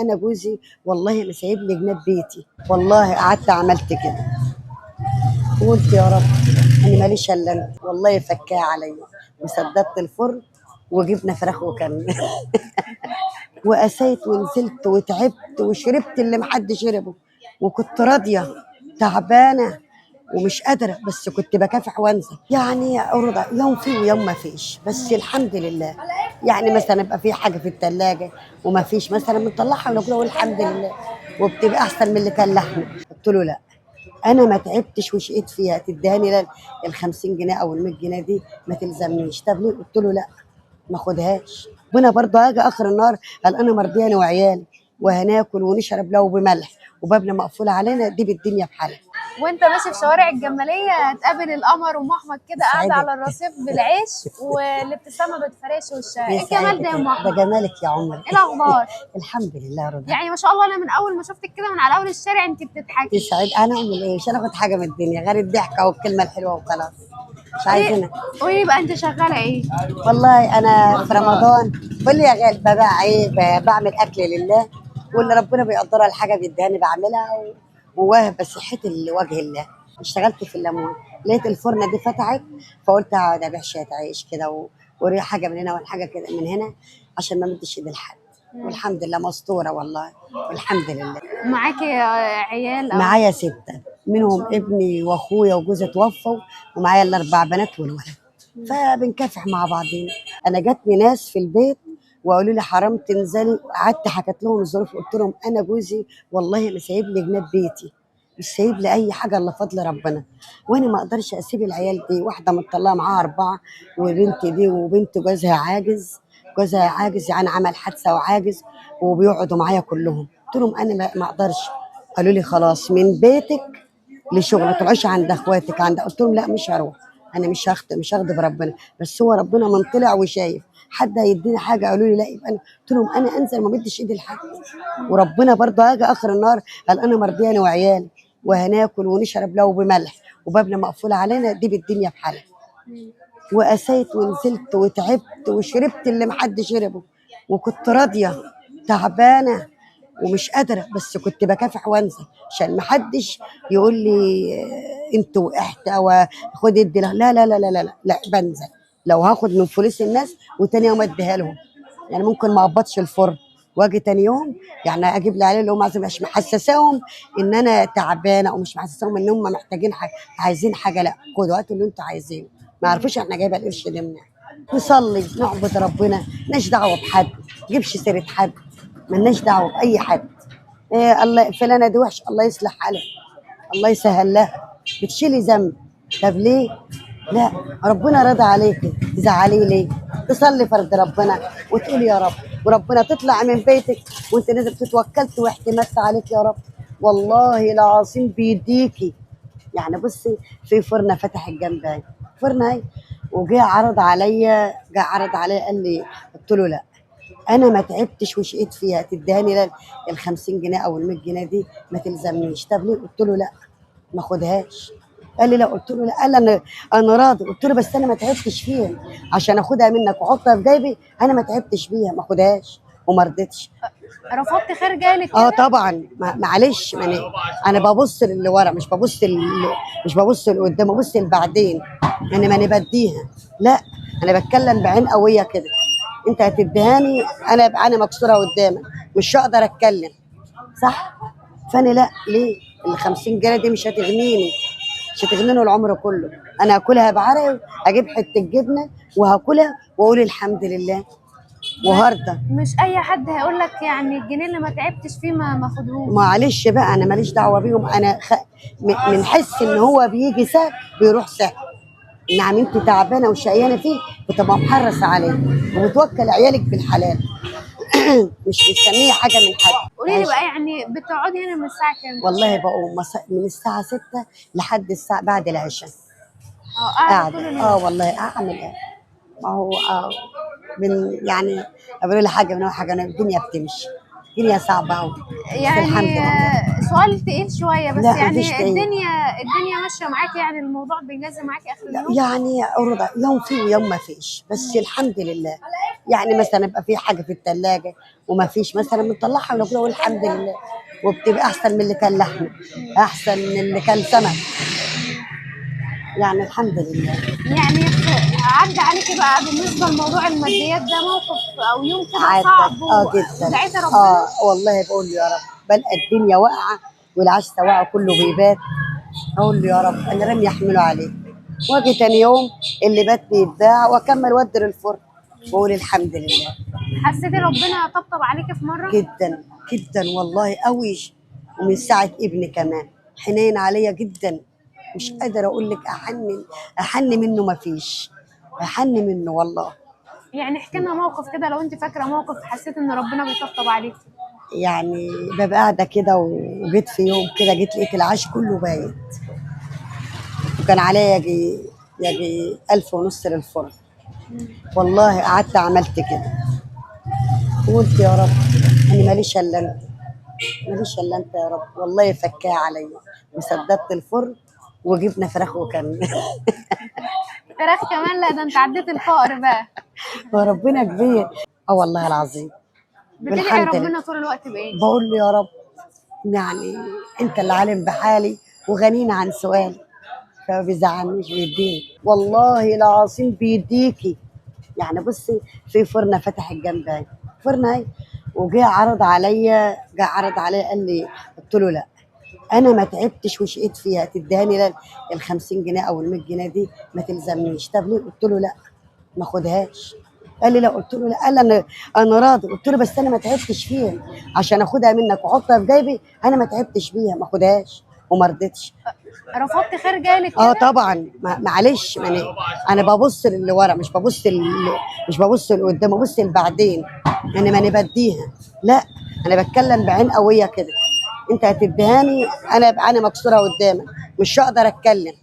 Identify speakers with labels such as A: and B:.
A: انا جوزي والله ما سايب لي جناب بيتي، والله قعدت عملت كده وقلت يا رب انا ماليش الا انت، والله فكاه عليا وسددت الفرن وجبنا فراخ وكان وقسيت ونزلت وتعبت وشربت اللي محدش شربه، وكنت راضيه تعبانه ومش قادره، بس كنت بكافح وانزل يعني ارضى يوم فيه ويوم ما فيش، بس الحمد لله. يعني مثلا يبقى في حاجه في الثلاجه وما فيش مثلا بنطلعها وناكلها ونقول الحمد لله، وبتبقى احسن من اللي كان لحمه. قلت له لا، انا ما تعبتش وشقيت فيها تداني لا ال 50 جنيه او ال 100 جنيه دي ما تلزمنيش. طب ليه؟ قلت له لا ما اخدهاش، وانا برضه هاجي اخر النهار قال انا مرضياني وعيالي وهناكل ونشرب لو بملح وبابنا مقفول علينا دي بالدنيا بحالها.
B: وانت ماشي في شوارع الجماليه تقابل القمر ام احمد كده قاعده
A: يسعدك
B: على الرصيف بالعيش والابتسامه بتفرش وشها. ايه الجمال
A: يسعدك
B: ده يا ام
A: ده
B: احمد؟
A: جمالك يا عمر.
B: ايه الاخبار؟
A: الحمد لله رضا.
B: يعني ما شاء الله انا من اول ما شفتك كده من على اول الشارع انت بتضحكي.
A: يسعد انا اعمل ايه؟ مش هناخد حاجه من الدنيا غير الضحكه والكلمه الحلوه وخلاص، مش عايزينها.
B: قولي لي بقى انت شغاله ايه؟
A: والله انا في رمضان قول لي يا غالي بقى ايه، بعمل اكل لله، واللي ربنا بيقدرها الحاجه بيديهاني بعملها وواهب صحتي لوجه الله. اشتغلت في الليمون، لقيت الفرنه دي فتحت فقلت اقعد ابيع شويه عيش كده وري حاجه من هنا وحاجه كده من هنا عشان ما مدش ايدي لحد، والحمد لله مستوره والله والحمد لله.
B: معاكي عيال او؟
A: معايا 6 منهم ابني واخويا وجوزي توفوا، ومعايا الاربع بنات والولد، فبنكافح مع بعضين. انا جاتني ناس في البيت وقالوا لي حرام تنزلي، قعدت حكت لهم الظروف قلت لهم انا جوزي والله ما سايب لي جناب بيتي، مش سايب لي اي حاجه الا فضل ربنا، وانا ما اقدرش اسيب العيال دي، واحده مطلعه معاها 4 وبنتي دي وبنت جوزها عاجز، جوزها عاجز يعني عمل حادثه وعاجز وبيقعدوا معايا كلهم. قلت لهم انا ما اقدرش. قالوا لي خلاص من بيتك لشغل تروحيش عند اخواتك عند، قلت لهم لا مش هروح، انا مش هغضب ربنا، بس هو ربنا من طلع وشايف حد هيديني حاجه. قالوا لي لا يبقى انا، قلت لهم انا انزل ما مدش ايدي لحد، وربنا برضه هاجي اخر النهار قال انا مرضياني وعيالي وهناكل ونشرب لو بملح وبابنا مقفول علينا دي بالدنيا بحالها. وقسيت ونزلت وتعبت وشربت اللي محدش شربه، وكنت راضيه تعبانه ومش قادره، بس كنت بكافح وانزل عشان محدش يقول لي انت وقعت او خد ادي لا لا لا لا لا لا, لا بنزل. لو هاخد من فلوس الناس وتاني يوم اديها لهم، يعني ممكن ما اقبضش الفرن واجي تاني يوم يعني اجيب لي عليه اللي هم مش محسساهم ان انا تعبانه او مش محسساهم ان هم محتاجين حاجه عايزين حاجه، لا خدوا هاتوا اللي انتوا عايزينه، ما يعرفوش احنا جايبه القرش ده منين. نصلي نعبد ربنا، مالناش دعوه بحد، ما نجيبش سيره حد، مالناش دعوه باي حد. إيه الله فلانه دي وحش الله يصلح حالها الله يسهل لها، بتشيلي ذنب. طب ليه؟ لا ربنا راضي عليكي تزعليه ليه؟ تصلي فرض ربنا وتقولي يا رب، وربنا تطلع من بيتك وانت نازل تتوكلت واعتمدت عليك يا رب، والله العظيم بيديكي. يعني بصي في فرنه فتح الجنب فرنه اهي، جه عرض عليا قال لي، قلت له لا انا ما تعبتش وشقيت فيها تداني لا ال 50 جنيه او ال 100 جنيه دي ما تلزمنيش. طب ليه؟ قلت له لا ما اخدهاش. قال لي لا، قلت له لا، قال لي انا راضي، قلت له بس انا ما تعبتش فيها عشان اخدها منك واحطها في جيبي، انا ما تعبتش فيها ما اخدهاش وما رضيتش.
B: رفضت خير جالك
A: اه
B: كده؟
A: طبعا معلش يعني انا ببص للي ورا مش ببص لقدام، ببص لبعدين، يعني ماني بديها لا، انا بتكلم بعين قويه كده، انت هتديهاني انا مكسوره قدامك مش هقدر اتكلم صح. فانا لا ليه ال 50 جنيه دي مش هتغنيني العمر كله، انا هاكلها بعرق، اجيب حته جبنه وهاكلها واقول الحمد لله وهرضى.
B: مش اي حد هيقول لك يعني الجنيه اللي ما تعبتش فيه ما خدهوش.
A: معلش بقى انا ماليش دعوه بيهم، انا من حس ان هو بيجي سهل بيروح سهل. نعم انت تعبانه وشقيانه فيه بتبقى محرصه عليه وبتوكل عيالك بالحلال مش مستنيه حاجه من حد.
B: قولي لي بقى يعني بتقعدي هنا من الساعه كام؟
A: والله بقوم من الساعه 6 لحد الساعه بعد العشاء
B: قاعده طول
A: قاعده.
B: اليوم؟
A: والله اعمل ايه، ما هو يعني اقول لي حاجه من حاجه، أنا الدنيا بتمشي، الدنيا صعبه قوي بس الحمد
B: يعني
A: لله.
B: سؤال تقيل شويه بس
A: لا
B: يعني
A: مفيش تاني.
B: الدنيا ماشيه معاكي، يعني الموضوع بيجازي معاكي اخر اليوم؟
A: يعني أرضى يوم فيه ويوم ما فيش، بس الحمد لله. يعني مثلا يبقى في حاجه في الثلاجه وما فيش مثلا بنطلعها وناكلها والحمد لله، وبتبقى احسن من اللي كان لحمه، احسن من اللي كان سمك، يعني الحمد لله.
B: يعني عدى عليكي بقى بالنسبه لموضوع الماديات ده موقف او يوم كده
A: عدت
B: صعب
A: جدا.
B: ودعيتي ربنا؟
A: والله بقول له يا رب، بلقى الدنيا واقعه والعشسه واقعه كله بيبات، اقول له يا رب انا لم يحملوا عليه، واجي تاني يوم اللي بات بيتباع واكمل وادر الفرن واقول الحمد لله.
B: حسيتي ربنا طبطب عليكي في مره؟
A: جدا جدا والله قوي، ومن ساعه ابني كمان حنين عليا جدا، مش قادره اقول لك احن منه ما فيش، احن منه والله.
B: يعني احكي لنا موقف كده لو انت فاكره موقف حسيت ان ربنا بيطبطب عليكي.
A: يعني ببقى قاعده كده وجيت في يوم كده جيت لقيت العيش كله بايت، وكان عليا يجي 1500 للفرن، والله قعدت عملت كده وقلت يا رب انا ماليش الا انت، ماليش الا انت يا رب، والله فكاه عليا وسددت الفرن وجبنا فراخ وكان
B: فراخ كمان؟ لا ده انت عديت الفقر بقى.
A: وربنا كبير. والله العظيم.
B: بتدعي
A: والحمد لله
B: ربنا طول الوقت بايه؟
A: بقول له يا رب يعني انت اللي عالم بحالي وغنينا عن سؤالي، فما بيزعلنيش بيديني، والله العظيم بيديكي. يعني بصي في فرنه فتح الجنب فرنه اهي، وجه عرض عليا قال لي، قلت له لا انا ما تعبتش وشقيت فيها تديهاني ال 50 جنيه او ال 100 جنيه دي ما تلزمنيش. طب ليه؟ قلت له لا ما خدهاش. قال لي لا، قلت له لا، قال لي انا راضي، قلت له بس انا ما تعبتش فيها عشان اخدها منك واحطها في جيبي، انا ما تعبتش بيها ما خدهاش وما رضيتش.
B: رفضتي خير جايلك كده؟
A: طبعا معلش، يعني انا ببص للي ورا، مش ببص لقدام، ببص لبعدين، يعني ما انا بديها لا، انا بتكلم بعين قويه كده، انت هتديهاني انا ابقى انا مكسوره قدامك مش هقدر اتكلم،